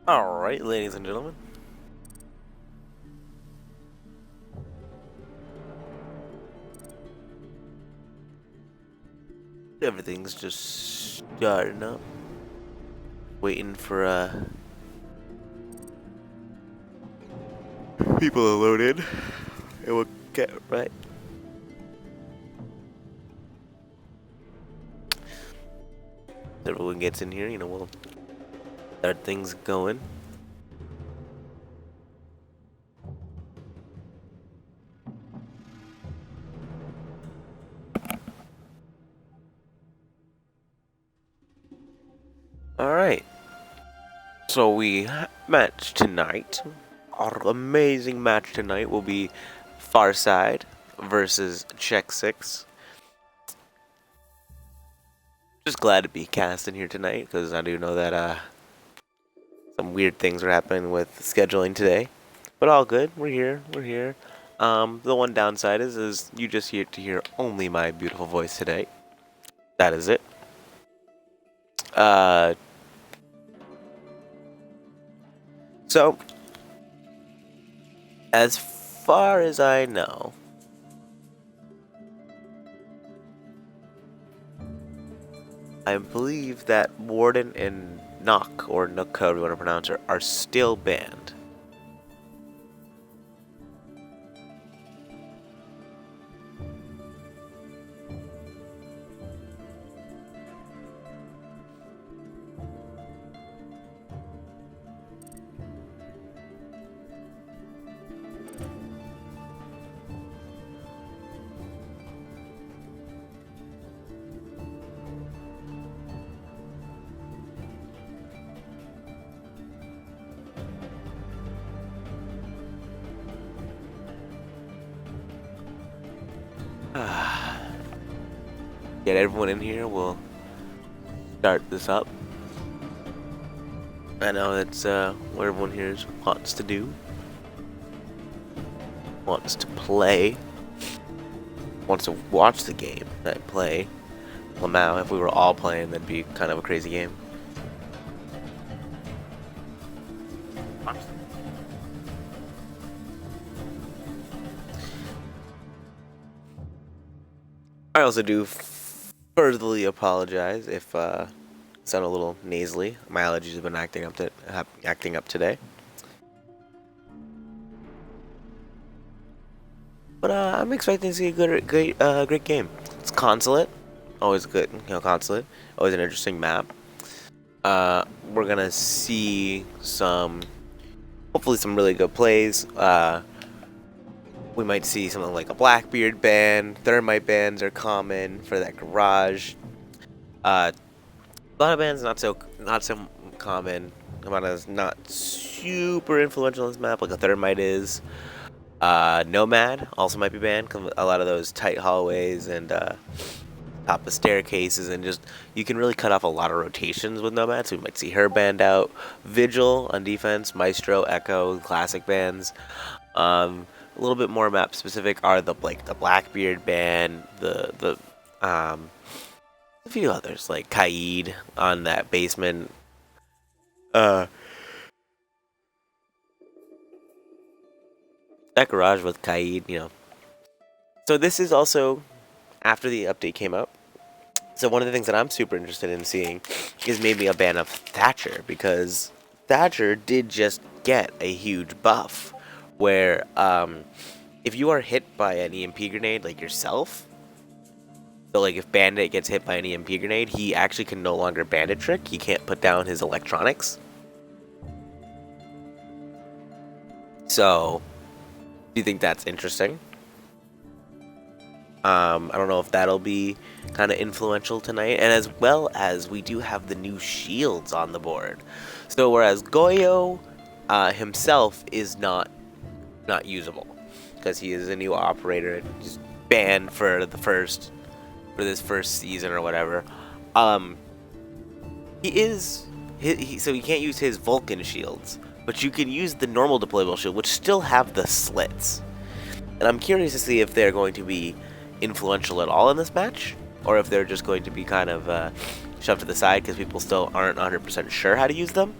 Alright, ladies and gentlemen. Everything's just starting up. Waiting for people to load in. It will get right. Everyone gets in here, we'll start things going. Alright. So match tonight. Our amazing match tonight will be Farside versus CheckSix. Just glad to be cast in here tonight because I do know that some weird things are happening with scheduling today. But all good. We're here. We're here. The one downside is you just get to hear only my beautiful voice today. That is it. So, as far as I know, I believe that Warden and Nook, or Nook, however you want to pronounce it, are still banned. Get everyone in here, we'll start this up. I know that's what everyone here wants to do. Wants to play. Wants to watch the game, not play. Well, now, if we were all playing, that'd be kind of a crazy game. I also do furtherly apologize if I sound a little nasally. My allergies have been acting up today. But I'm expecting to see a great game. It's Consulate, always good. Consulate, always an interesting map. We're gonna see hopefully some really good plays. We might see something like a Blackbeard ban. Thermite bans are common for that garage. A lot of bans not so common. Amount is not super influential on this map, like a Thermite is. Nomad also might be banned. A lot of those tight hallways and top of staircases, and just you can really cut off a lot of rotations with Nomad. So we might see her banned out. Vigil on defense, Maestro, Echo, classic bans. A little bit more map specific are the Blackbeard ban, a few others like Kaid on that basement. That garage with Kaid, So this is also after the update came out. So one of the things that I'm super interested in seeing is maybe a ban of Thatcher, because Thatcher did just get a huge buff where if you are hit by an EMP grenade like yourself, so like if Bandit gets hit by an EMP grenade, he actually can no longer Bandit trick. He can't put down his electronics. So, do you think that's interesting? I don't know if that'll be kind of influential tonight, and as well as we do have the new shields on the board. So whereas Goyo himself is not usable because he is a new operator, just banned for this first season or whatever. So he can't use his Vulcan shields, but you can use the normal deployable shield, which still have the slits. And I'm curious to see if they're going to be influential at all in this match, or if they're just going to be kind of shoved to the side because people still aren't 100% sure how to use them.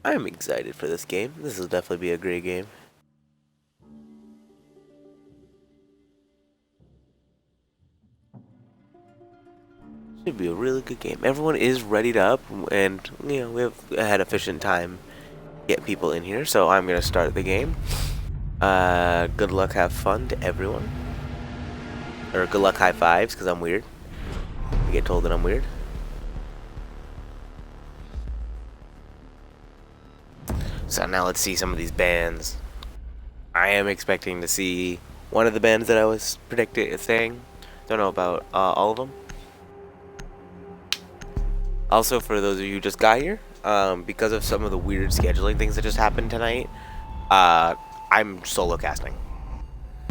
I'm excited for this game. This will definitely be a great game. Should be a really good game. Everyone is readied up, and you know we have had efficient time to get people in here. So I'm gonna start the game. Good luck, have fun to everyone. Or good luck, high fives, because I'm weird. I get told that I'm weird. So now let's see some of these bands. I am expecting to see one of the bands that I was saying. Don't know about all of them. Also, for those of you who just got here, because of some of the weird scheduling things that just happened tonight, I'm solo casting.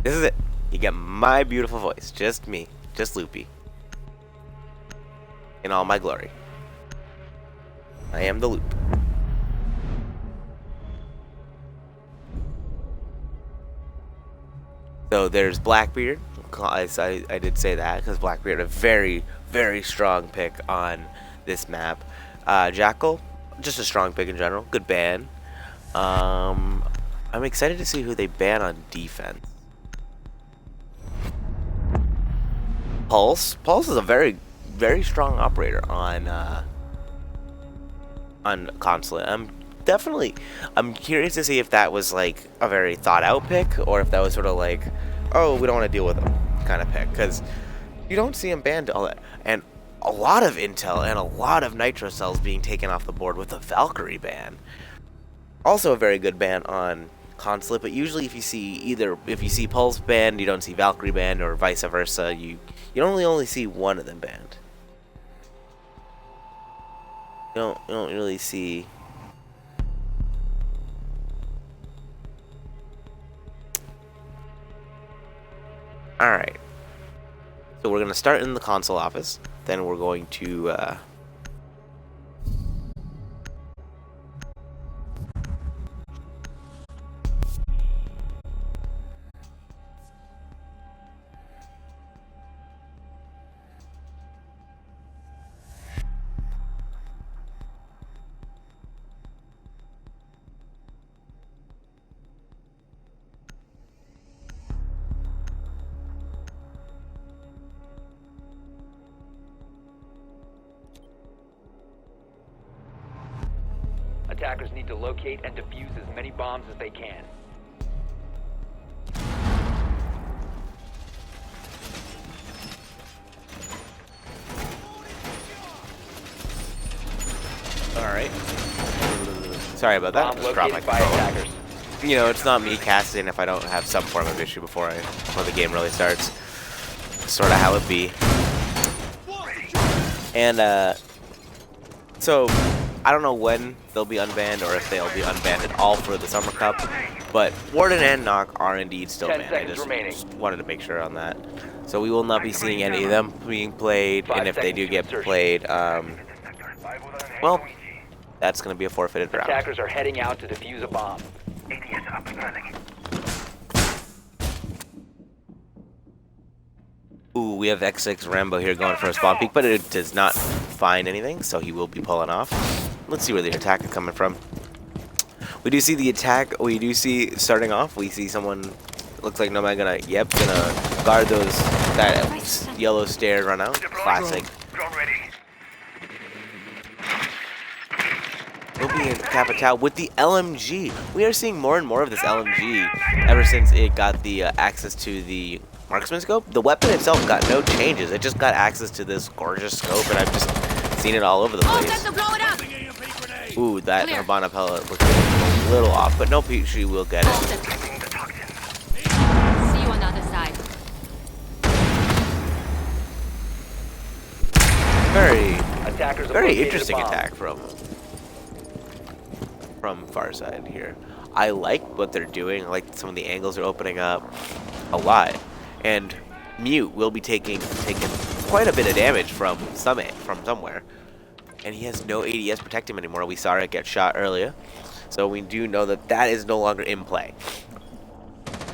This is it. You get my beautiful voice. Just me. Just Loopy. In all my glory. I am the Loop. So there's Blackbeard. I did say that because Blackbeard, a very, very strong pick on this map. Jackal, just a strong pick in general. Good ban. I'm excited to see who they ban on defense. Pulse is a very, very strong operator on Consulate. I'm curious to see if that was like a very thought out pick or if that was sort of like, oh, we don't want to deal with him kind of pick, because you don't see him banned all that, and a lot of intel and a lot of nitro cells being taken off the board with a Valkyrie ban. Also a very good ban on Consulate, but usually if you see Pulse banned, you don't see Valkyrie banned, or vice versa. You only see one of them banned. You don't really see. Alright. So we're going to start in the console office. Then we're going to Attackers need to locate and defuse as many bombs as they can. Alright. Sorry about that. Bomb Just dropped my located by controller. attackers. You know, it's not me casting if I don't have some form of issue before the game really starts. Sort of how it be. And so I don't know when they'll be unbanned or if they'll be unbanned at all for the Summer Cup, but Warden and Knock are indeed still 10 banned. I seconds just remaining. wanted to make sure on that. So we will not be seeing any of them being played, 5 and if they seconds do to get insertion. played, well, that's going to be a forfeited round. Attackers are heading out to defuse a bomb. Ooh, we have CheckSix Rambo here going for a spawn peek, but it does not find anything, so he will be pulling off. Let's see where the attack is coming from. We do see the attack. We do see starting off. We see someone. Looks like Nomad gonna guard that yellow stair run out. Classic. Will be in Capital with the LMG. We are seeing more and more of this LMG ever since it got the access to the marksman scope. The weapon itself got no changes. It just got access to this gorgeous scope, and I've just seen it all over the place. Ooh, that Habana pellet looks a little off, but no Peachy will get it. See you on the other side. Attackers have Very located a interesting bomb. attack from Farside here. I like what they're doing. I like some of the angles are opening up a lot, and Mute will be taking quite a bit of damage from somewhere, and he has no ADS protect him anymore. We saw it get shot earlier, so we do know that that is no longer in play.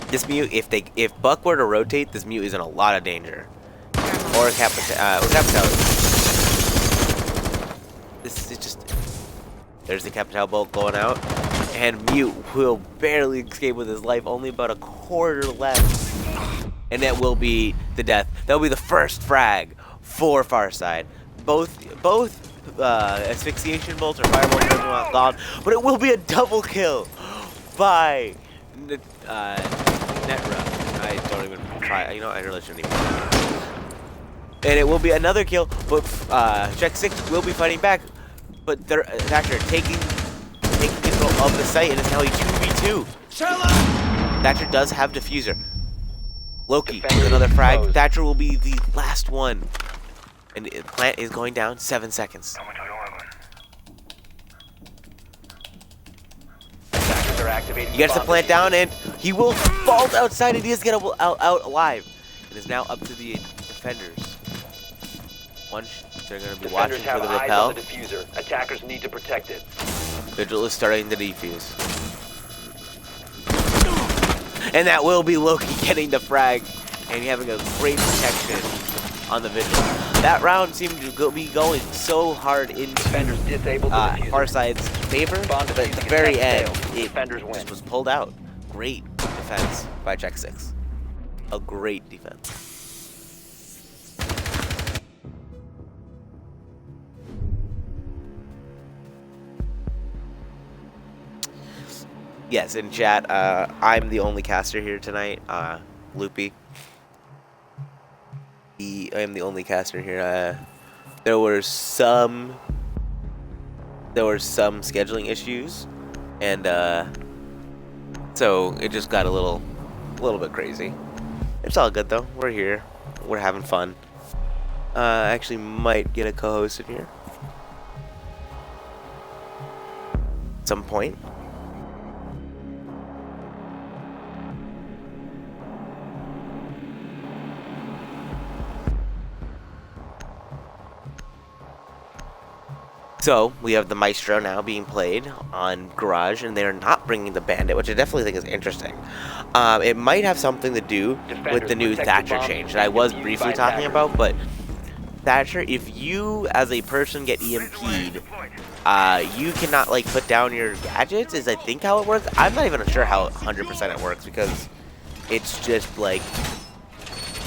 This Mute, if Buck were to rotate, this Mute is in a lot of danger. Or Capital. This is just. There's the Capital bolt going out. And Mute will barely escape with his life. Only about a quarter left. And that will be the death. That will be the first frag for Farside. Both asphyxiation bolts or fireballs are gone. But it will be a double kill by Netra. I don't even try. You know, I really shouldn't even. And it will be another kill, but CheckSix will be fighting back. But they're Thatcher taking control of the site, and it's now a 2v2. Thatcher does have diffuser. Loki with another frag. Exposed. Thatcher will be the last one. And the plant is going down 7 seconds. Attackers are activating He gets the bomb plant diffuser. down, and he will vault outside, and he does get out alive. It is now up to the defenders. They're going to be watching Defenders for the have eyes repel. on the diffuser. Attackers need to protect it. Vigil is starting to defuse. And that will be Loki getting the frag and having a great protection on the Vigil. That round seemed to be going so hard into Defenders disabled the diffuser. Farside's favor, Bomb but at defusing the very attempt end, failed. it Defenders win. just was pulled out. Great defense by CheckSix. A great defense. Yes, in chat, I'm the only caster here tonight. Loopy. I am the only caster here. There were some scheduling issues, and so it just got a little bit crazy. It's all good though. We're here. We're having fun. I actually might get a co-host in here at some point. So, we have the Maestro now being played on Garage, and they're not bringing the Bandit, which I definitely think is interesting. It might have something to do with the new Thatcher change that I was briefly talking about, but Thatcher, if you, as a person, get EMP'd, you cannot, like, put down your gadgets, is I think how it works. I'm not even sure how 100% it works, because it's just, like,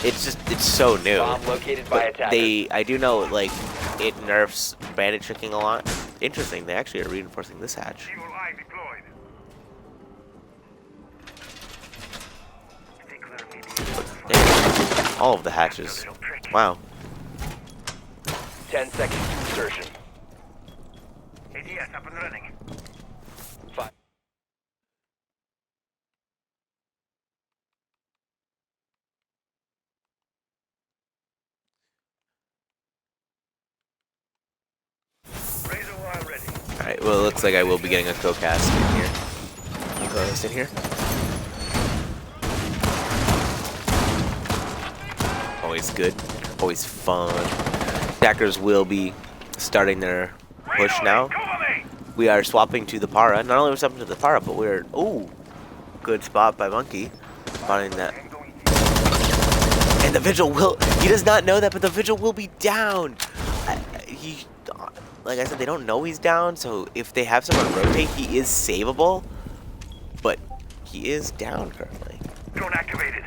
it's so new. Bomb located by attackers. I do know, like, it nerfs bandit tricking a lot. Interesting, they actually are reinforcing this hatch. Damn, all of the hatches. Wow. 10 seconds to insertion. ADS up and running. 5. Razor wire ready. Alright, well, it looks like I will be getting a co-cast in here. Co-host in here. Always good. Always fun. Attackers will be starting their push now. We are swapping to the Para. Not only are we swapping to the Para, but we're... Ooh! Good spot by Monkey. Spotting that. And the Vigil will... He does not know that, but the Vigil will be down! Like I said, they don't know he's down, so if they have someone rotate, he is savable. But he is down currently. Drone activated.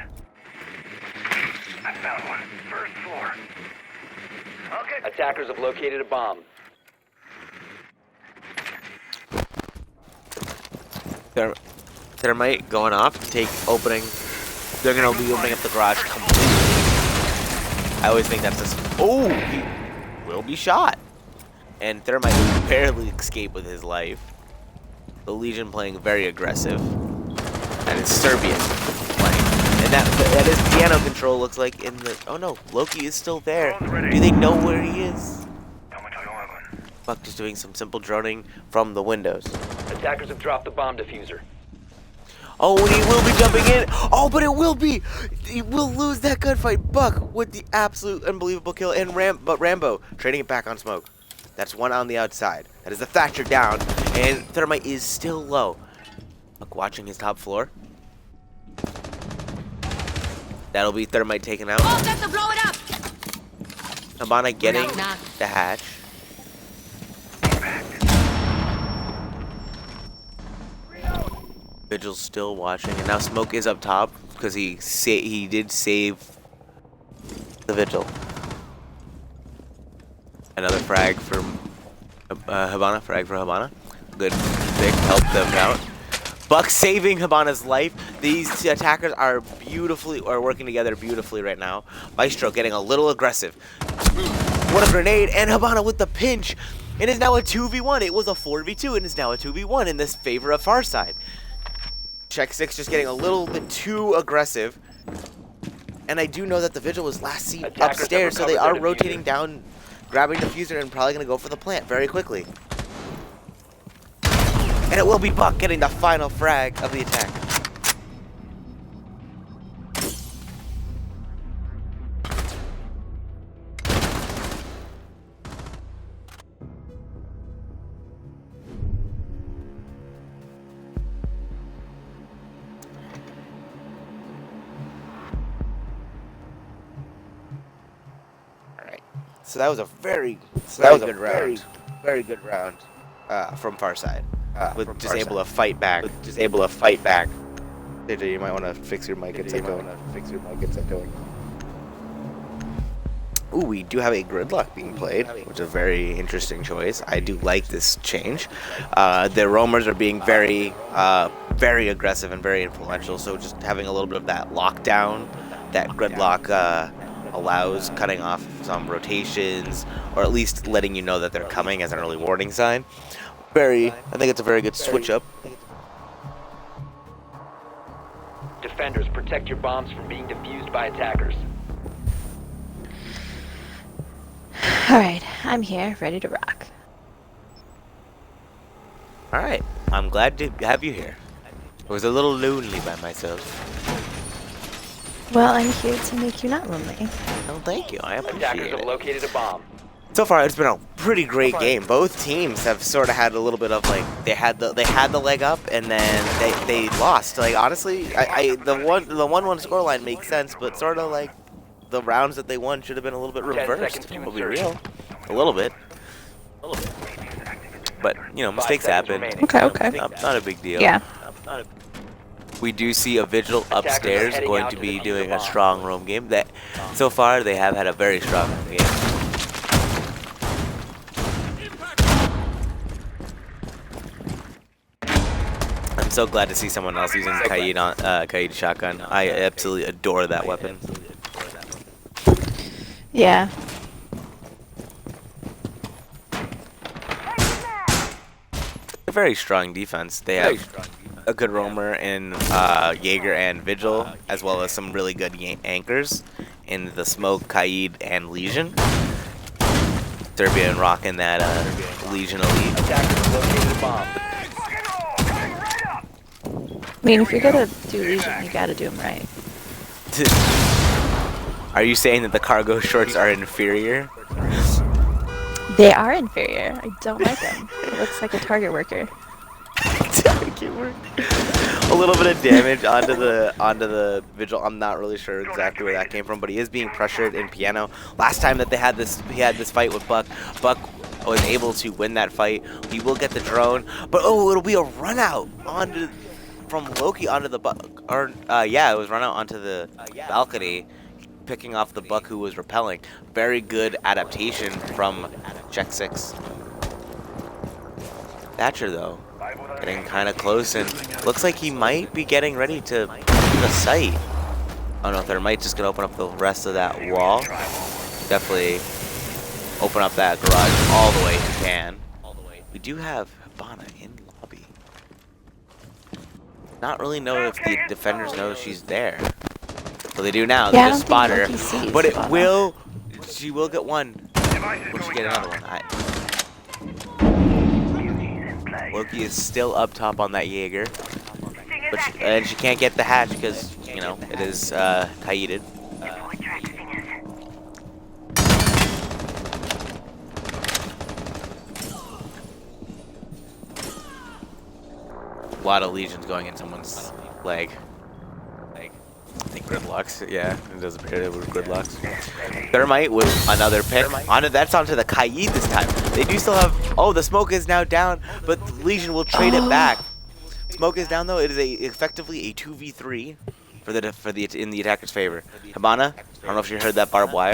I found one. First floor. Okay. Attackers have located a bomb. Thermite going off. Opening. They're gonna be opening up the garage completely. I always think that's just. Oh, he will be shot. And Thermite will barely escape with his life. The Legion playing very aggressive. And it's Serbian playing. And that is piano control looks like in the. Oh no, Loki is still there. Do they know where he is? Buck just doing some simple droning from the windows. Attackers have dropped the bomb diffuser. Oh, and he will be jumping in. Oh, but it will be. He will lose that gunfight. Buck with the absolute unbelievable kill. And Rambo trading it back on smoke. That's one on the outside. That is the Thatcher down. And Thermite is still low. Buck watching his top floor. That'll be Thermite taken out. Oh, got to blow it up! Habana getting Knock, knock. the hatch. Vigil's still watching, and now Smoke is up top because he did save the Vigil. Another frag for Habana. Frag for Habana. Good pick, helped them out. Buck saving Habana's life. These attackers are working together beautifully right now. Maestro getting a little aggressive. What a grenade, and Habana with the pinch. It is now a 2v1. It was a 4v2 and is now a 2v1 in this favor of Farside. CheckSix just getting a little bit too aggressive. And I do know that the Vigil was last seen upstairs, so they are rotating down, grabbing diffuser, and probably going to go for the plant very quickly. And it will be Buck getting the final frag of the attack. So that was a very good round from Farside. With just able to fight back. JJ, you might want to fix your mic. It's echoing. Ooh, we do have a gridlock being played, which is a very interesting choice. I do like this change. The roamers are being very aggressive and very influential. So just having a little bit of that lockdown, that gridlock. Allows cutting off some rotations, or at least letting you know that they're coming as an early warning sign. I think it's a very good switch up. Defenders, protect your bombs from being defused by attackers. Alright, I'm here, ready to rock. Alright, I'm glad to have you here. I was a little lonely by myself. Well, I'm here to make you not lonely. Oh, thank you. I appreciate Attackers have it. located a bomb. So far, it's been a pretty great game. Both teams have sort of had a little bit of like they had the leg up, and then they lost. Like honestly, the 1-1 scoreline makes sense, but sort of like the rounds that they won should have been a little bit reversed. We'll be real, a little bit. But you know, mistakes happen. Okay. Not a big deal. Yeah. We do see a Vigil upstairs going to be doing a strong roam game. That so far they have had a very strong roam game. I'm so glad to see someone else using Kaid shotgun. I absolutely adore that weapon. Yeah. A very strong defense. They have a good roamer in Jaeger and Vigil, as well as some really good anchors in the Smoke, Kaid, and Legion. Serbian rocking that Legion Elite. Attackers located a bomb. I mean, if you're gonna do Legion, you gotta do them right. Are you saying that the cargo shorts are inferior? They are inferior. I don't like them. It looks like a target worker. A little bit of damage onto the Vigil. I'm not really sure exactly where that came from, but he is being pressured in piano. Last time that he had this fight with Buck was able to win that fight. He will get the drone, but it'll be a run out from Loki onto the Buck. Or it was run out onto the balcony, picking off the Buck who was repelling. Very good adaptation from CheckSix. Thatcher though, getting kind of close, and looks like he might be getting ready to the site. Oh no, they might just gonna open up the rest of that wall. Definitely open up that garage all the way if you can. We do have Habana in lobby. Not really know if the defenders know she's there. Well, they do now. They just spot her. But she will get one. Will she get another one? Loki is still up top on that Jaeger, and she can't get the hatch because you know it is Kaided. A lot of legions going in someone's leg. I think gridlocks. Yeah, it does appear that we're gridlocks. Thermite with another pick. That's onto the Kaid this time. They do still have. Oh, the smoke is now down, but Legion will trade it back. Smoke is down though. It is effectively a 2v3 in the attacker's favor. Habana, I don't know if you heard that barbed wire.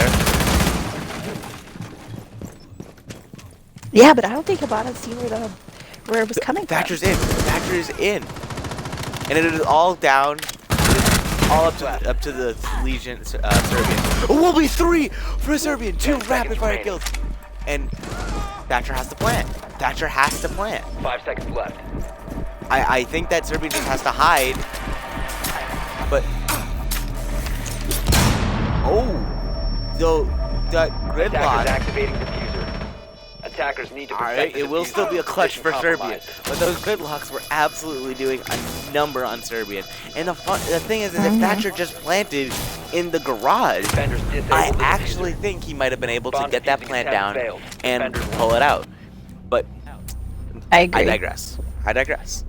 Yeah, but I don't think Habana seen where it was coming Thatcher's from. in. Thatcher is in. And it is all down. All up to the Legion Serbian. It will be 3 for Serbian. 2 rapid fire kills. And Thatcher has to plant. Thatcher has to plant. 5 seconds left. I think that Serbian just has to hide. But so that Attackers gridlock. activating diffuser. Attackers need to protect Alright, the it will diffuser. still be a clutch for Position Serbian, compromised. but those gridlocks were absolutely doing a number on Serbian. And the thing is if Thatcher just planted in the garage, Defenders disabled I the actually diffuser. think he might have been able to Bomb get that defusing plant attempt down failed. and Defenders pull it out. But I agree. I digress.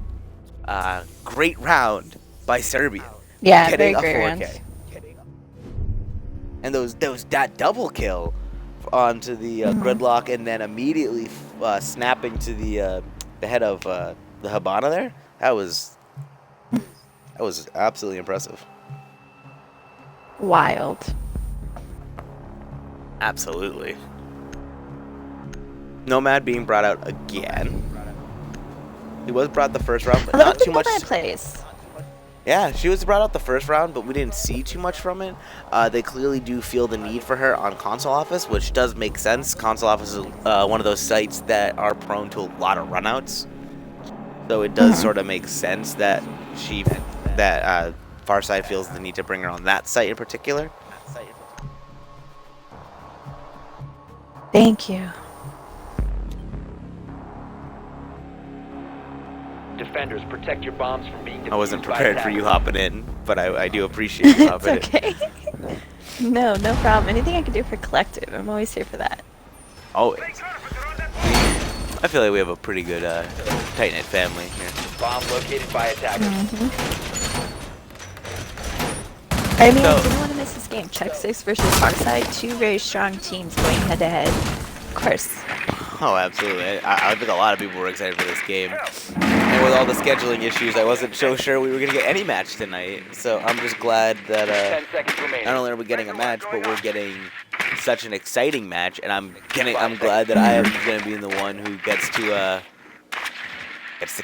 Great round by Serbia. Yeah, Getting very a great 4K. round. And that double kill onto the gridlock, and then immediately snapping to the head of the Habana there. That was absolutely impressive. Wild. Absolutely. Nomad being brought out again. He was brought the first round, but I love not when too much. Nomad plays. Yeah, she was brought out the first round, but we didn't see too much from it. They clearly do feel the need for her on Console Office, which does make sense. Console Office is one of those sites that are prone to a lot of runouts. So it does sort of make sense that Farside feels the need to bring her on that site in particular. Thank you. Defenders, protect your bombs from being defused I wasn't by prepared for you attackers. hopping in, but I do appreciate you It's hopping in. okay. No problem. Anything I can do for collective, I'm always here for that. Always. I feel like we have a pretty good tight-knit family here. Bomb located by attackers. I mean, So- I didn't want to miss this game. CheckSix versus Farside, 2 very strong teams going head-to-head. Of course. Oh, absolutely. I think a lot of people were excited for this game. And with all the scheduling issues, I wasn't so sure we were going to get any match tonight. So I'm just glad that 10 seconds remaining. not only are we getting a match, but we're getting such an exciting match. And I'm glad that I am going to be the one who gets to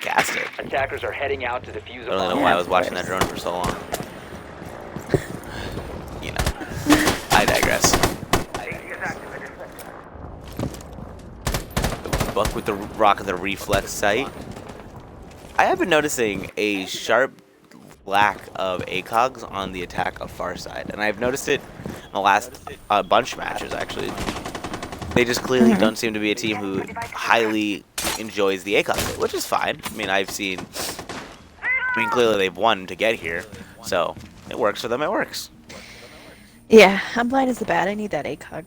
cast it. Attackers are heading out to defuse I a don't really know bomb. why I Yeah, was of watching that course. drone for so long. You know, I digress. Buck with the rock of the reflex sight. I have been noticing a sharp lack of ACOGs on the attack of Farside, and I've noticed it in the last bunch of matches, actually. They just clearly don't seem to be a team who highly enjoys the ACOG, which is fine. I mean, clearly they've won to get here, so it works for them, it works. Yeah, I'm blind as the bat. I need that ACOG.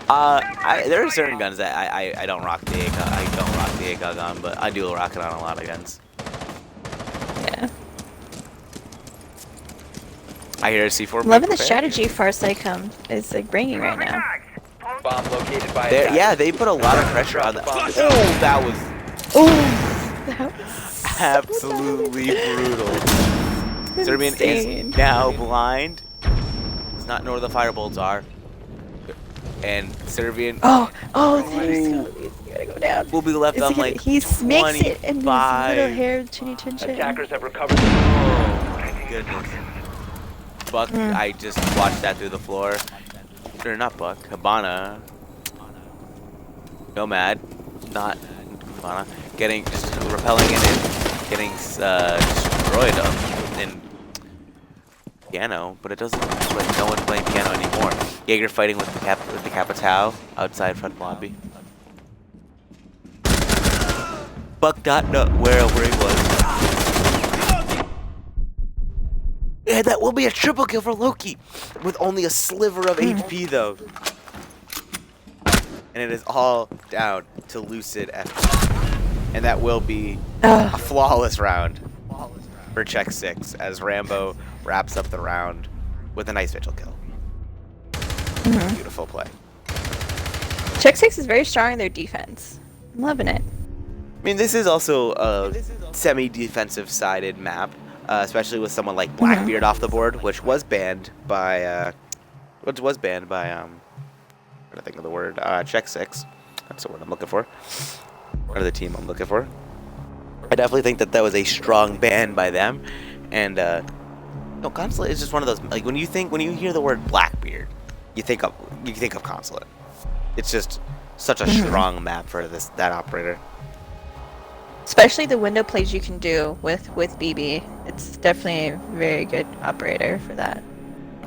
There are certain guns that I don't rock the ACOG. I don't rock the ACOG on, but I do rock it on a lot of guns. Yeah. I hear a C4. I'm loving the prepared. strategy Farside is like bringing right now. Bomb located by There, attackers. yeah, they put a lot of pressure on that. Bomb. Oh, that was Oh, that was absolutely brutal. Serbian insane. is now blind. It's not nor the firebolt are. And Serbian Oh, he's gotta go down. will be left Is on he, like he makes it in his 25. little hair chinny chin chin. Attackers have recovered the Oh my goodness. Buck, I just watched that through the floor. Or not Buck, Habana. Nomad, not Habana. Just repelling it and getting destroyed in piano, but it doesn't look like no one's playing piano anymore. Jaeger fighting with the Capitao outside front lobby. Buck dot no wherever he was. Yeah, that will be a triple kill for Loki, with only a sliver of HP though. And it is all down to Lucid F. And that will be a flawless round for CheckSix as Rambo wraps up the round with a nice vigil kill. Beautiful play. CheckSix is very strong in their defense. I'm loving it. I mean, this is also a semi-defensive sided map, especially with someone like Blackbeard off the board, which was banned by, I don't think of the word, CheckSix. That's the word I'm looking for. Or the team I'm looking for. I definitely think that was a strong ban by them, and no, Consulate is just one of those, like, when you hear the word Blackbeard, you think of Consulate. It's just such a strong map for that operator. Especially the window plays you can do with BB. It's definitely a very good operator for that.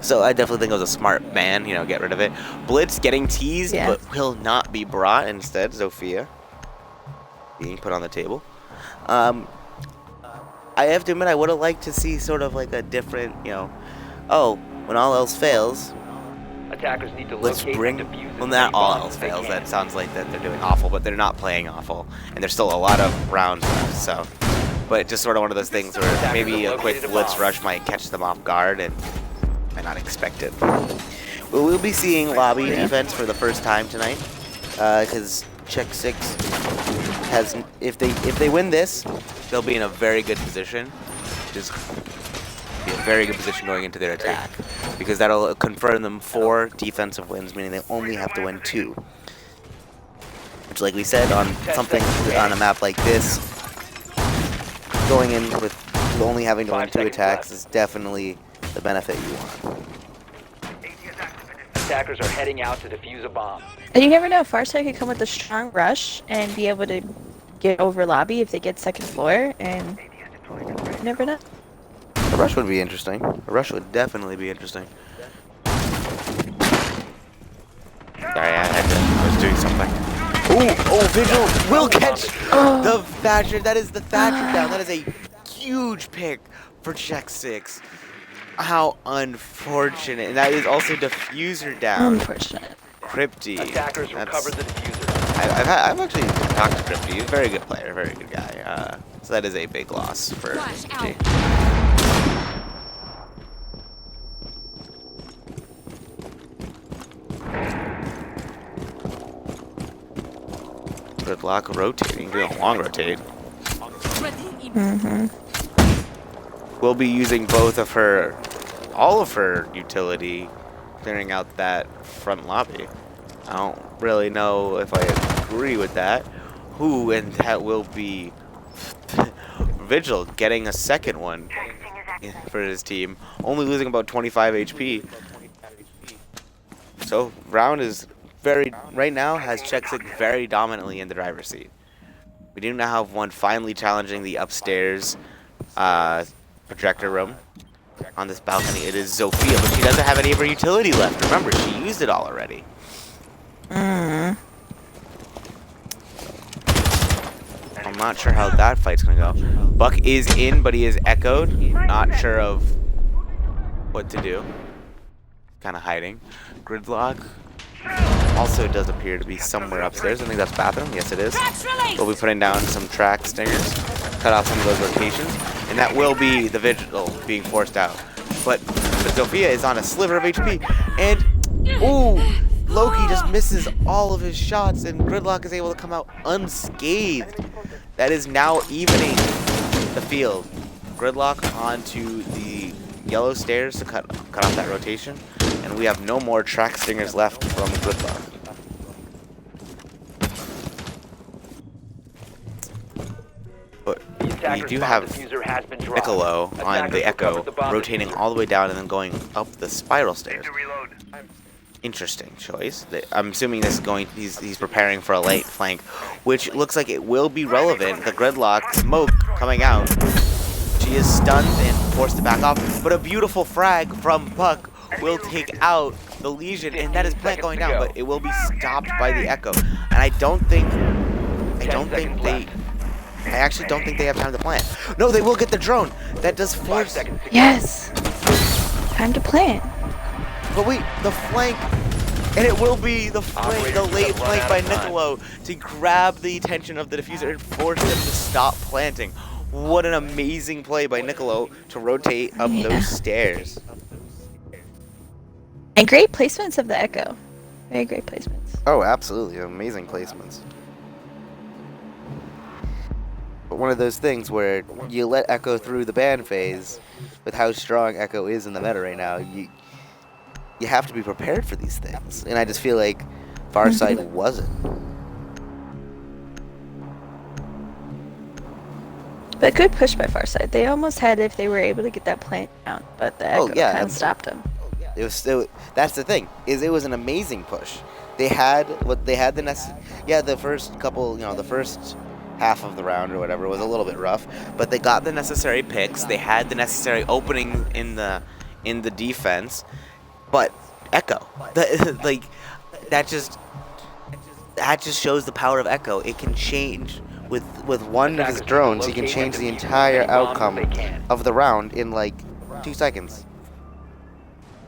So I definitely think it was a smart ban, get rid of it. Blitz getting teased, but will not be brought. Instead, Zofia being put on the table. I have to admit, I would have liked to see sort of like a different, when all else fails, Attackers need to let's locate bring. and defuse as Well, many not all bombs else as they fails. can. That sounds like that they're doing awful, but they're not playing awful, and there's still a lot of rounds left. So, but just sort of one of those things where maybe a quick blitz rush might catch them off guard and might not expect it. We'll be seeing lobby defense for the first time tonight, because CheckSix has. If they win this, they'll be in a very good position. Just be a very good position going into their attack, because that'll confirm them 4 defensive wins, meaning they only have to win 2. Which, like we said, on a map like this, going in with only having to win 2 attacks is definitely the benefit you want. Attackers are heading out to defuse a bomb. And you never know, Farside could come with a strong rush and be able to get over lobby if they get second floor, and you never know. A rush would be interesting. A rush would definitely be interesting. Sorry, I was doing something. Oh, Vigil will catch the Thatcher. That is the Thatcher down. That is a huge pick for CheckSix. How unfortunate. And that is also Diffuser down. Unfortunate. Crypty. Attackers recovered the diffuser. I've actually talked to Crypty. He's a very good player, very good guy. So that is a big loss for Crypty. Good block rotating, doing a long rotate. We'll be using all of her utility, clearing out that front lobby. I don't really know if I agree with that. And that will be Vigil getting a second one for his team, only losing about 25 HP. So round is right now has CheckSix very dominantly in the driver's seat. We do now have one finally challenging the upstairs projector room on this balcony. It is Zofia, but she doesn't have any of her utility left. Remember, she used it all already. I'm not sure how that fight's gonna go. Buck is in, but he is echoed. Not sure of what to do. Kind of hiding. Gridlock also does appear to be somewhere upstairs. I think that's bathroom. Yes, it is. We'll be putting down some track stingers, cut off some of those rotations, and that will be the Vigil being forced out. But Zofia is on a sliver of HP, and Loki just misses all of his shots, and Gridlock is able to come out unscathed. That is now evening the field. Gridlock onto the yellow stairs to cut off that rotation, and we have no more track stingers left from Gridlock. But we do have Piccolo on the Echo, rotating all the way down and then going up the spiral stairs. Interesting choice. I'm assuming this is he's preparing for a late flank, which looks like it will be relevant. The Gridlock smoke coming out. She is stunned and forced to back off, but a beautiful frag from Buck will take out the Legion, and that is plant going down, but it will be stopped by the Echo. And I actually don't think they have time to plant. No, they will get the drone. That does force. Yes. Time to plant. But wait, the flank, and it will be the late flank by Niccolo to grab the attention of the diffuser and force them to stop planting. What an amazing play by Niccolo to rotate up those stairs. And great placements of the Echo. Very great placements. Oh, absolutely. Amazing placements. one of those things where you let Echo through the ban phase with how strong Echo is in the meta right now. You have to be prepared for these things, and I just feel like Farside wasn't. But good push by Farside. They almost had it if they were able to get that plant down, but the Oh, Echo yeah, kind of stopped them. That's the thing, is it was an amazing push. They had the first couple, the first half of the round or whatever was a little bit rough, But they got the necessary picks. They had the necessary openings in the defense. But Echo, like that just shows the power of Echo. It can change with one of his drones, he can change the entire outcome of the round in like 2 seconds.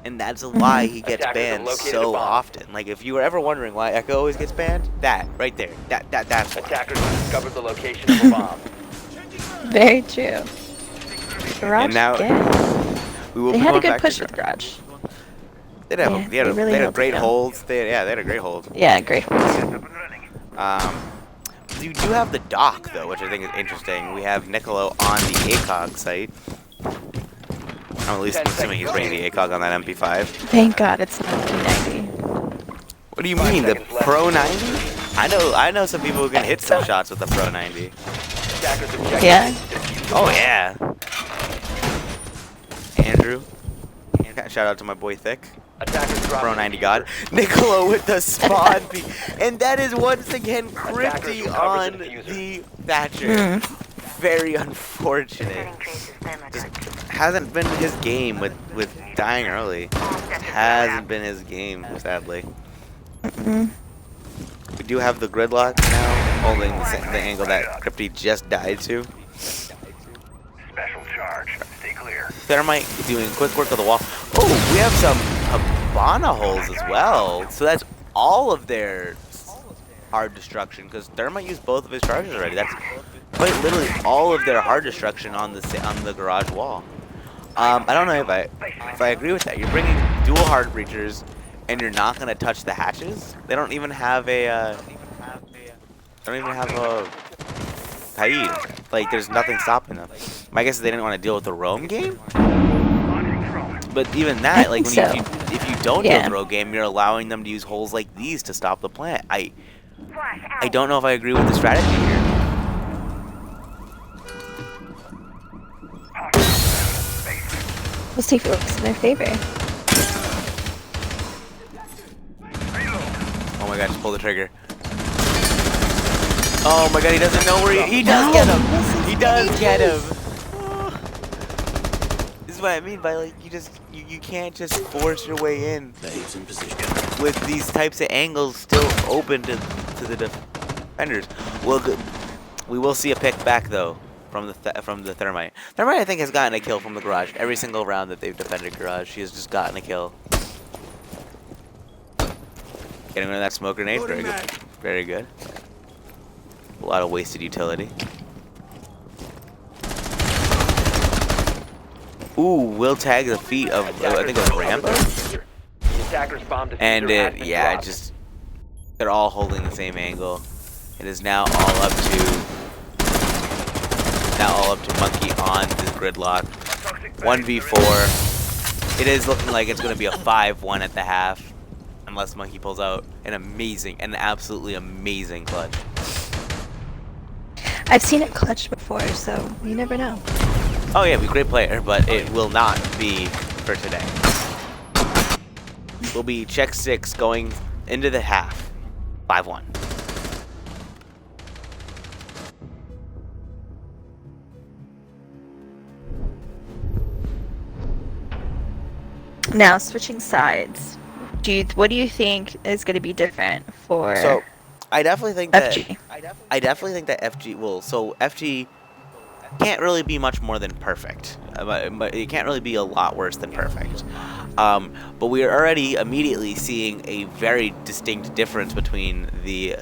and that's why he gets banned so often. Like if you were ever wondering why Echo always gets banned, that right there, that's why. Attackers have discovered the location of a bomb. Very true. Garage And now again. we will They be had a going good back push to with Garage. They had, Yeah, they had, they really they had held it great down. holds. They had a great hold. Yeah, great hold. Up and running. You do have the dock though, which I think is interesting. We have Niccolo on the ACOG site. I'm at least assuming he's bringing the ACOG on that MP5. Thank God it's not P90. What do you mean, the Pro 90? I know some people who can hit some shots with the Pro 90. Attackers have checked Yeah. Oh yeah. Andrew. Shout out to my boy Thick. Attackers dropped Pro the 90 diffuser. God. Niccolo with the spawn peek. And that is once again Thrifty on the Thatcher. Very unfortunate. Just hasn't been his game with dying early. Hasn't been his game, sadly. We do have the gridlock now, holding the angle that Crypty just died to. Special charge. Stay clear. Thermite doing quick work of the wall. Oh, we have some Habana holes as well. So that's all of their hard destruction, because Thermite used both of his charges already. That's quite literally all of their hard destruction on the garage wall. I don't know if I agree with that. You're bringing dual hard breachers, and you're not gonna touch the hatches. They don't even have a. Kaid. Like, there's nothing stopping them. My guess is they didn't want to deal with the roam game. Launching drone. But even that, like, think if you don't deal with the roam game, you're allowing them to use holes like these to stop the plant. I don't know if I agree with the strategy here. Let's see if it works in their favor. Oh my god, just pull the trigger. Oh my god, he doesn't know where he does get him. He does get him. This is what I mean by, like, you can't just force your way in with these types of angles still open to the defenders. Well, good. We will see a pick back though from the Thermite. Thermite, I think, has gotten a kill from the garage every single round that they've defended garage. She has just gotten a kill. Getting rid of that smoke grenade, very good. Very good. A lot of wasted utility. Ooh, will tag the feet of, I think it was Rambo? Attackers bombed the And diffuser has been yeah, dropped. just, they're all holding the same angle. It is now all up to Monkey on this gridlock. 1v4. It is looking like it's going to be a 5-1 at the half. Unless Monkey pulls out an absolutely amazing clutch. I've seen it clutch before, so you never know. Oh yeah, he's a great player, but it will not be for today. Will be CheckSix going into the half. 5-1. Now, switching sides. What do you think is going to be different for So, I definitely think that FG? FG will. So FG can't really be much more than perfect, but it can't really be a lot worse than perfect. But we are already immediately seeing a very distinct difference between the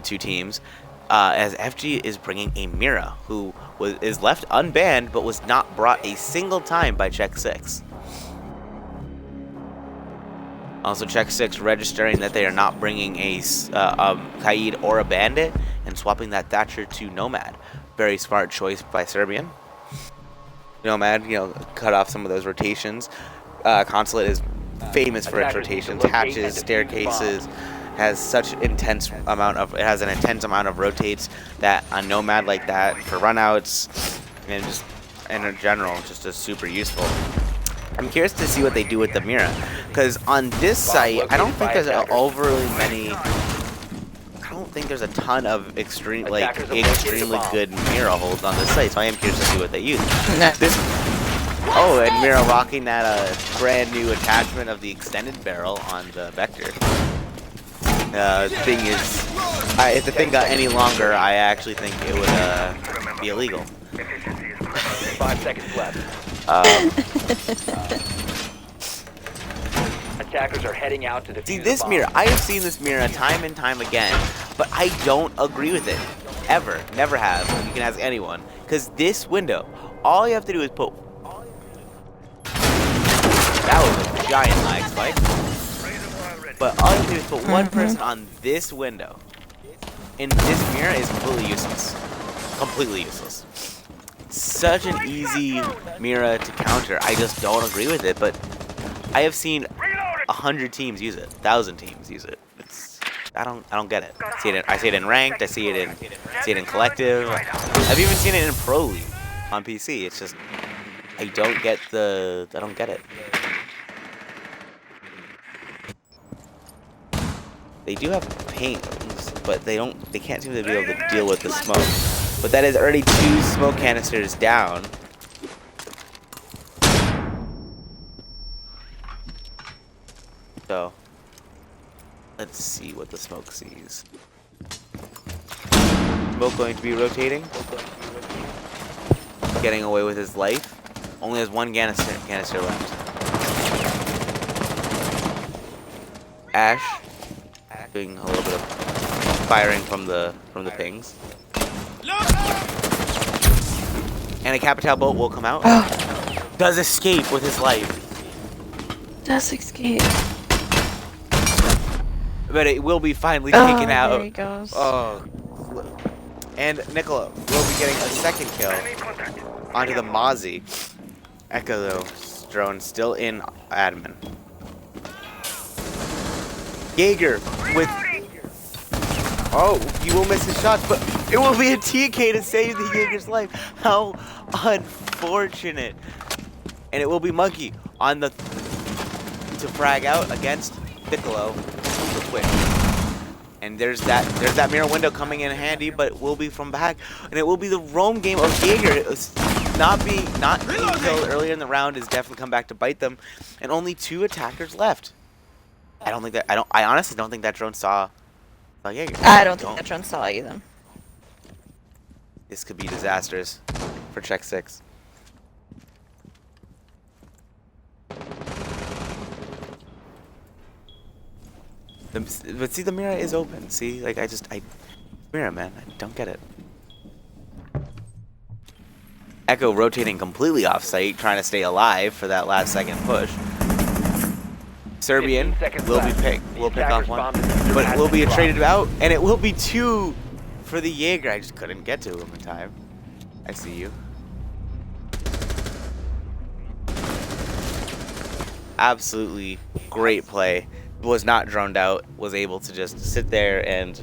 two teams, as FG is bringing a Mira who is left unbanned but was not brought a single time by CheckSix. Also, CheckSix registering that they are not bringing a Kaid or a Bandit and swapping that Thatcher to Nomad. very smart choice by Serbian. Nomad, cut off some of those rotations. Consulate is famous for its rotations, hatches, staircases. Has such an intense amount of rotates that a Nomad like that for runouts and just in general just is super useful. I'm curious to see what they do with the Mira, because on this site I don't think there's overly many. I don't think there's a ton of extremely good Mira holds on this site, so I am curious to see what they use. And Mira rocking that brand new attachment of the extended barrel on the Vector. The thing is, if the thing got any longer, I actually think it would be illegal. 5 seconds left. Attackers are heading out to defuse See, the this bomb. Mira, I have seen this Mira time and time again, but I don't agree with it. Ever. Never have. You can ask anyone. Because this window, all you have to do is put... That was a giant lag spike. But all you have to do is put one person on this window. And this Mira is completely useless. Completely useless. Such an easy Mira to counter. I just don't agree with it, but I have seen 100 teams use it, 1,000 teams use it. I don't get it. I see it in ranked. I see it in collective. I've even seen it in Pro League on PC. It's just I don't get it. They do have paint, but they can't seem to be able to deal with the smoke. But that is already 2 smoke canisters down. So, let's see what the smoke sees. Smoke going to be rotating. Getting away with his life. Only has 1 canister left. Ash doing a little bit of firing from the pings. And a Capital bolt will come out. Does escape with his life. Does escape. But it will be finally taken out. There he goes. Oh. And Nicola will be getting a second kill onto the Mozzie. Echo, though, drone still in admin. Jaeger with... Oh, he will miss his shots, but it will be a TK to save the Jaeger's life. How unfortunate. And it will be Monkey on the... to frag out against Piccolo. Quick. And there's that mirror window coming in handy, but it will be from back, and it will be the roam game of Jaeger. Not being killed earlier in the round has definitely come back to bite them, and only 2 attackers left. I honestly don't think that drone saw Jaeger. I don't think that drone saw either. This could be disastrous for CheckSix. But see, the mirror is open. See, like mirror, man, I don't get it. Echo rotating completely off site, trying to stay alive for that last second push. Serbian will pick off one, but it will be traded out, and it will be 2 for the Jaeger. I just couldn't get to him in time. I see you. Absolutely great play. Was not droned out, was able to just sit there and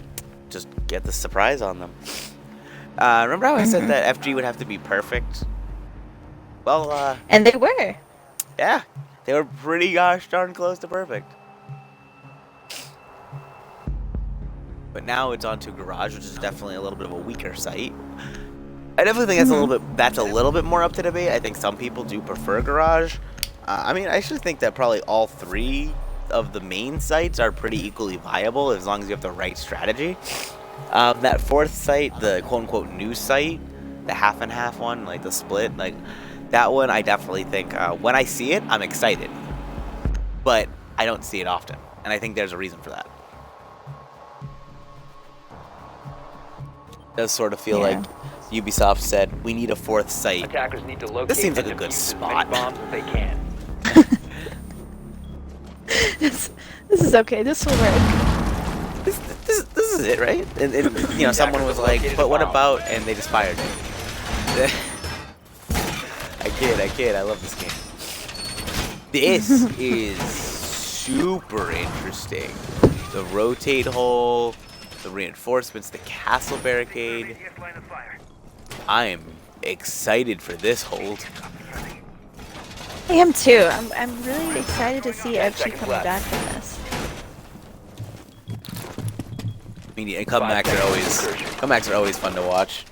just get the surprise on them. Remember how I said that FG would have to be perfect? Well, and they were. Yeah, they were pretty gosh darn close to perfect. But now it's on to Garage, which is definitely a little bit of a weaker site. I definitely think that's a little bit more up to debate. I think some people do prefer Garage. I mean, I actually think that probably all 3 of the main sites are pretty equally viable as long as you have the right strategy. That 4th site, the quote-unquote new site, the half and half one, like the split, like that one, I definitely think when I see it, I'm excited, but I don't see it often, and I think there's a reason for that. It does sort of feel like Ubisoft said, we need a 4th site. Attackers need to locate This seems like a and good defuse as spot. many bombs as they can. This is okay. This will work. This is it, right? And someone was like, but what about? And they just fired it. I kid. I love this game. This is super interesting. The rotate hole, the reinforcements, the castle barricade. I am excited for this hold. I am too. I'm really excited to see FG coming back from this. I mean, comebacks are always fun to watch.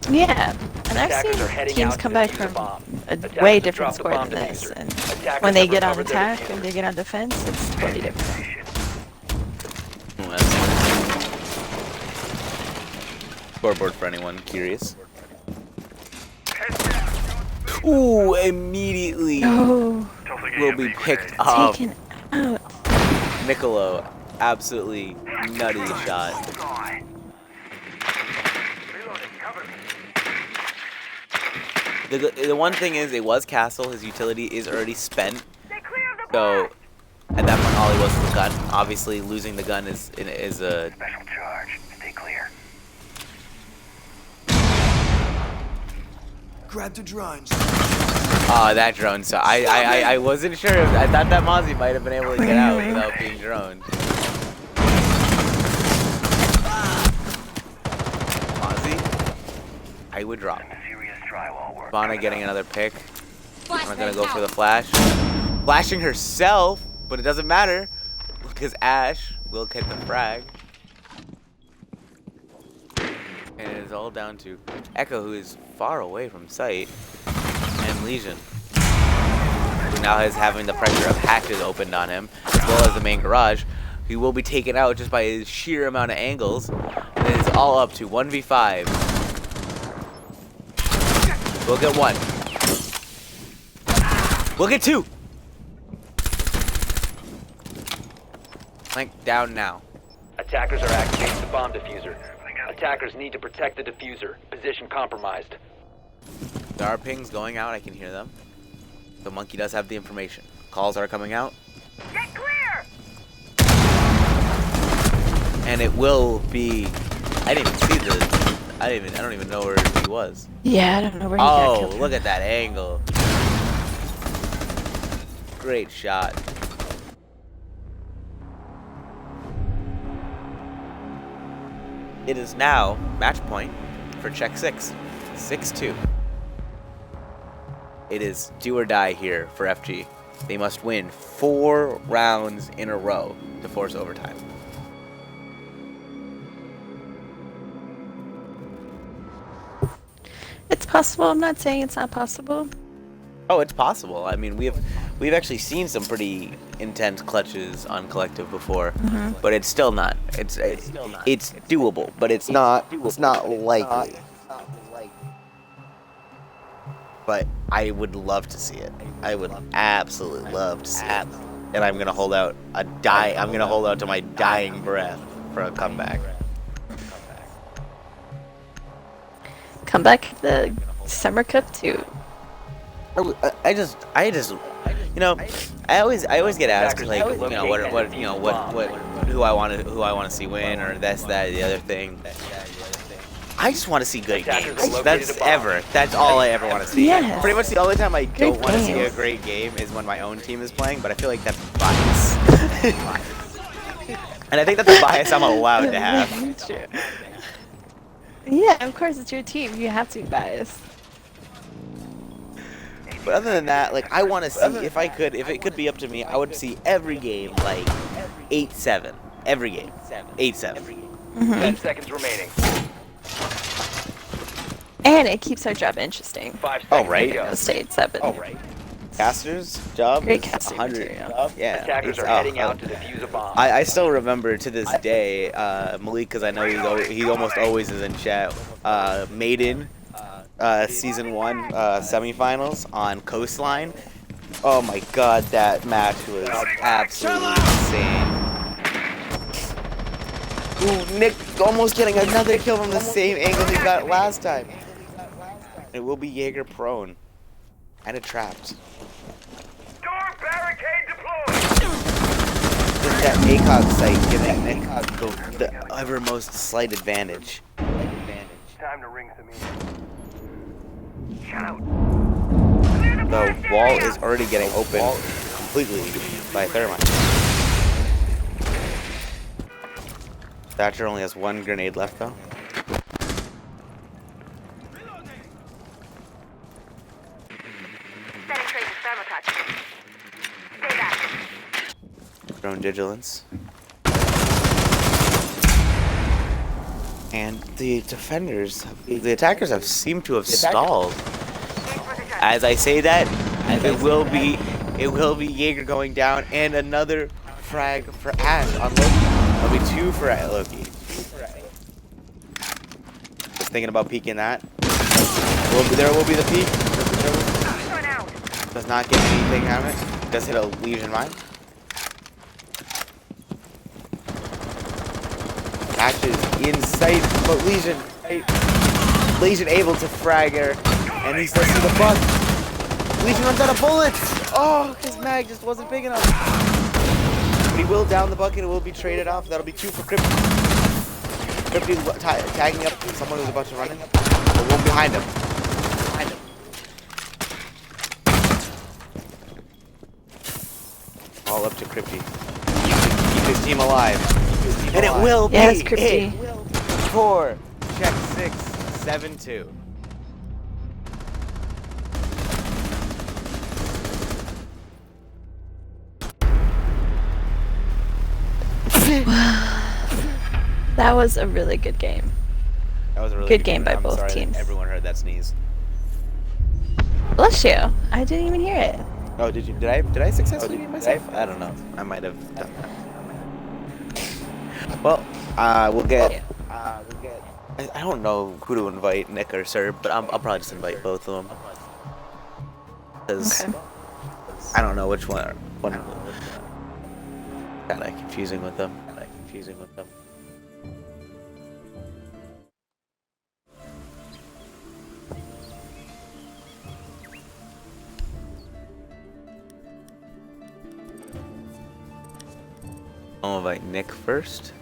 Yeah, and I've Attackers are seen heading teams out come to back defuse a from bomb. a Attackers way have different dropped the score bomb than this. diffuser. And Attackers when they have get on recovered their attack diffuser. and they get on defense, it's totally different. Scoreboard for anyone curious. Ooh, immediately Oh, will be picked off. taken out. Niccolo, absolutely nutty shot. The one thing is, it was castle. His utility is already spent. So at that point, all he was a gun. Obviously, losing the gun is a. Special charge. Stay clear. Grab the drones. Oh, that drone. So I wasn't sure. I thought that Mozzie might have been able to get out without being droned. Mozzie, I would drop. Serious drywall work. Vana getting another pick. I'm not gonna go for the flash. Flashing herself, but it doesn't matter because Ash will get the frag. And it is all down to Echo, who is far away from sight, and Legion, who now is having the pressure of hatches opened on him, as well as the main garage. He will be taken out just by his sheer amount of angles. And it is all up to 1v5. We'll get one. We'll get two. Flank down now. Attackers are activating the bomb diffuser. Attackers need to protect the diffuser. Position compromised. There are pings going out. I can hear them. The monkey does have the information. Calls are coming out. Get clear! And it will be. I didn't even see the. I don't even know where he was. Yeah, I don't know where he got Oh, killed from. look at that angle. Great shot. It is now match point for CheckSix. 6-2. It is do or die here for FG. They must win 4 rounds in a row to force overtime. It's possible. I'm not saying it's not possible. Oh, it's possible. I mean, we've actually seen some pretty intense clutches on collective before, but it's still not. It's doable, but it's not. It's not likely. But I would love to see it. I would absolutely love to see it. And I'm gonna hold out I'm gonna hold out to my dying breath for a comeback. Come back at the Summer Cup too. I just, you know, I always get asked like, you know, what, who I want to see win, or this, that, the other thing. I just want to see good games. That's all I ever want to see. Yes. Pretty much the only time I don't Good want to see a games. great game is when my own team is playing, but I feel like that's bias. And I think that's a bias I'm allowed to have. True. Yeah, of course it's your team. You have to be biased. But other than that, like, I want to see, if it could be up to me, I would see every game like 8-7. Every game. 8-7. 10 seconds remaining. And it keeps our job interesting. 5 seconds. Oh, right. to go. Stay at 7. Caster's job Great is casting 100. material. Yeah. Attackers are heading out to defuse a bomb. I still remember to this day, Malik, because I know he almost always is in chat, Maiden, Season 1 semifinals on Coastline. Oh my god, that match was absolutely insane. Ooh, Nick almost getting another kill from the same angle he got last time. It will be Jaeger prone. And it trapped. Door barricade deployed! just that ACOG site giving Nick the evermost slight advantage. Time to ring some in. Shout. The wall is already getting opened completely by Thermite. Thatcher only has one grenade left though. Setting traces thermocouch. Stay back. Drone vigilance. And the defenders, the attackers have seemed to have stalled. As I say that, it will be Jaeger going down and another frag for Ash on Loki. There'll be 2 for Loki. Just thinking about peeking that. There will be the peek. Does not get anything out of it. Does hit a Legion mine. Ash is in sight, but Legion able to frag her, and he starts to the buck. Legion runs out of bullets. Oh, his mag just wasn't big enough. But he will down the bucket. It will be traded off. That'll be 2 for Crypty. Crypty tagging up someone who's about to run in. But one behind him. All up to Crypty. Keep his team alive. And it will be Yes, Crypty. for CheckSix 7-2. That was a really good game. That was a really Good game by I'm both sorry that teams. everyone heard that sneeze. Bless you. I didn't even hear it. Oh, did you? Did I successfully mute myself? I don't know. I might have done that. Well, we'll get. I don't know who to invite, Nick or Sir, but I'll probably just invite both of them. Because Okay. I don't know which one. Kind of confusing with them. I'll invite Nick first.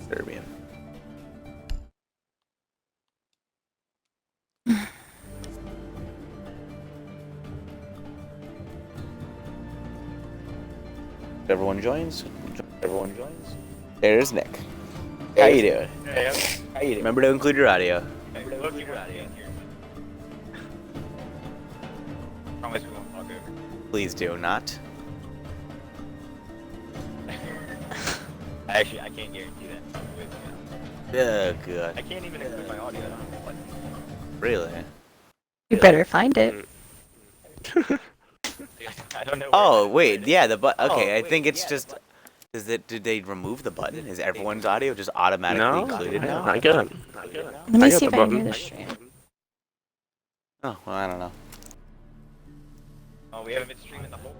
Serbian. Everyone joins. There's Nick. How you doing? Remember to include your audio. Please do not. Actually, I can't guarantee that. Oh, good. I can't even include my audio. Really? You better find it. I don't know. Oh, wait. Yeah, the button. Okay, I think it's just. Did they remove the button? Is everyone's audio just automatically included now? Not good. Let me I see got if the I can hear button. the stream. Oh, well, I don't know. Oh, we haven't been streaming the whole.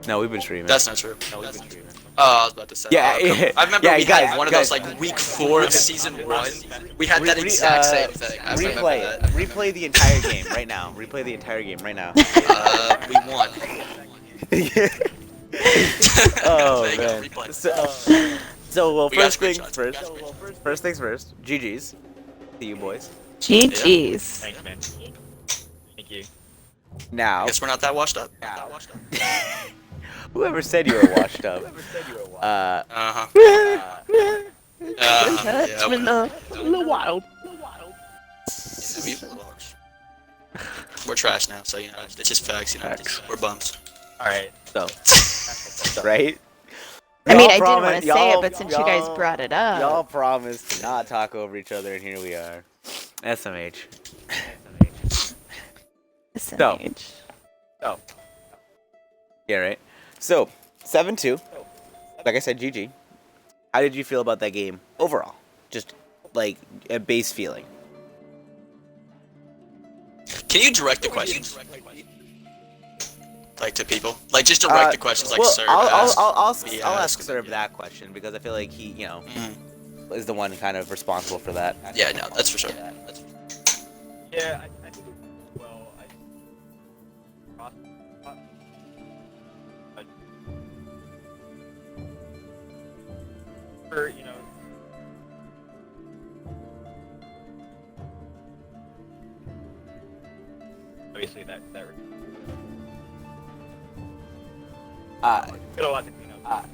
No, we've been streaming. That's not true. No, we've been streaming. Oh, I was about to say. Yeah, come- I remember yeah, we guys, had one of guys. those like week 4 of season 1. We had that exact same thing. I remember that. Replay the entire game right now. Replay the entire game right now. We won. Oh, There you go, man. replay. So well, We got first things screenshots. first. First things first. GG's to you boys. GG's. Thanks, man. Thank you. Now, Guess we're not that washed up. whoever said you were washed up. Uh-huh. It's been a little wild. We're trash now, so you know it's just facts. You know, we're bums. All right. So, right? I mean, I Y'all didn't want to say y'all- it, but since you guys y'all- brought it Y'all up. promised to not talk over each other, and here we are. SMH. SMH. Yeah, right. So, 7-2. Like I said, GG. How did you feel about that game overall? Just like a base feeling. Can you direct the questions? Like to people? Like just direct the questions like well, Sir I'll asked, me ask asked. Serb that question because I feel like he, Mhm. is the one kind of responsible for that. Yeah, no, that's for sure. Yeah, I think. Well, For, you know, obviously that got a lot to clean up. I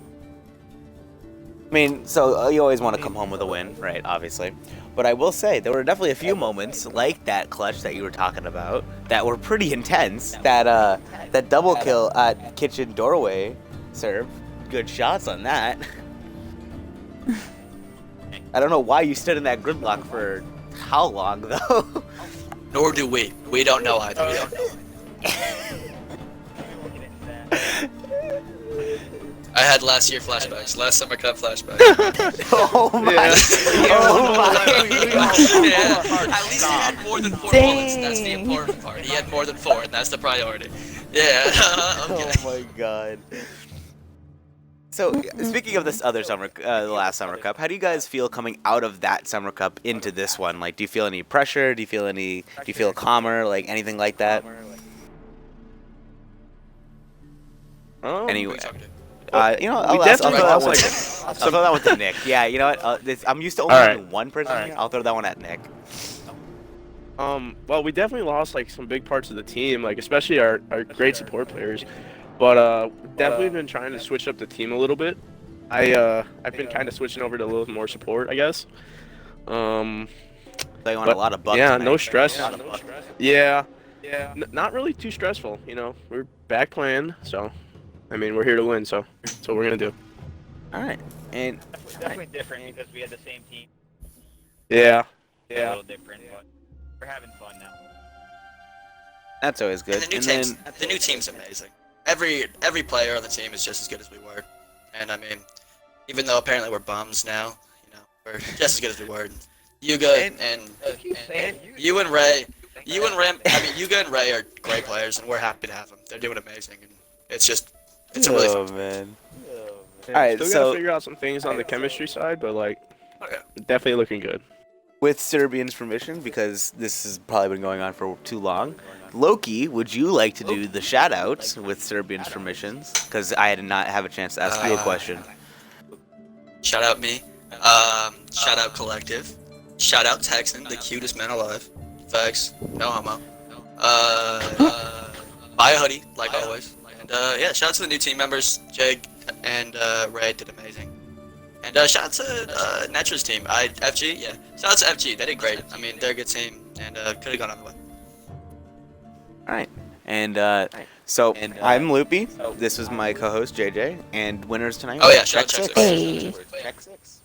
mean, so you always want to come home with a win, right? Obviously. But I will say, there were definitely a few moments, like that clutch that you were talking about, that were pretty intense. That double kill at kitchen doorway serve. Good shots on that. I don't know why you stood in that gridlock for how long, though. Nor do we. We don't know either. We don't know. I had last year flashbacks. Last summer cup flashbacks. Oh my! Oh my! Yeah. At least he had more than 4 bullets. That's the important part. He had more than 4, and that's the priority. Yeah. Okay. Oh my god. So, speaking of this other summer, the last summer cup, how do you guys feel coming out of that summer cup into this one? Like, do you feel any pressure? Do you feel calmer? Like anything like that? Anyway, I'll throw that one to Nick. Yeah, you know what? I'm used to only having one person here. I'll throw that one at Nick. Well, we definitely lost like some big parts of the team, like especially our great support players. But we've definitely been trying to switch up the team a little bit. I've been kind of switching over to a little more support, I guess. They want a lot of bucks. Yeah, tonight. no stress. Yeah. Not really too stressful. You know, we're back playing, so I mean we're here to win, so that's what we're gonna do. All right, and Definitely different because we had the same team. Yeah. A little different, but we're having fun now. that's always good. And the new team's amazing. Every player on the team is just as good as we were. And I mean, even though apparently we're bums now, you know, we're just as good as we were. Yuga and you and Ray, I mean, Yuga and Ray are great players, and we're happy to have them. They're doing amazing, and it's a really fun. Man. All right, still so- gotta figure out some things on the chemistry side, but like, definitely looking good. With Serbian's permission, because this has probably been going on for too long, Loki, would you like to do the shout-outs with Serbian's permissions? Because I did not have a chance to ask you a question. Shout out me. Shout out Collective. Shout out Texan, the cutest man alive. Facts. No homo. Buy a hoodie, like always. And yeah, shout out to the new team members. Jake and Ray did amazing. And shout out to Netra's team. FG, yeah. Shout out to FG, they did great. I mean, they're a good team, and could have gone on the way. All right. And I'm Loopy. This was my co-host, JJ. And winners tonight. Oh yeah, shout out CheckSix. CheckSix. Hey. CheckSix.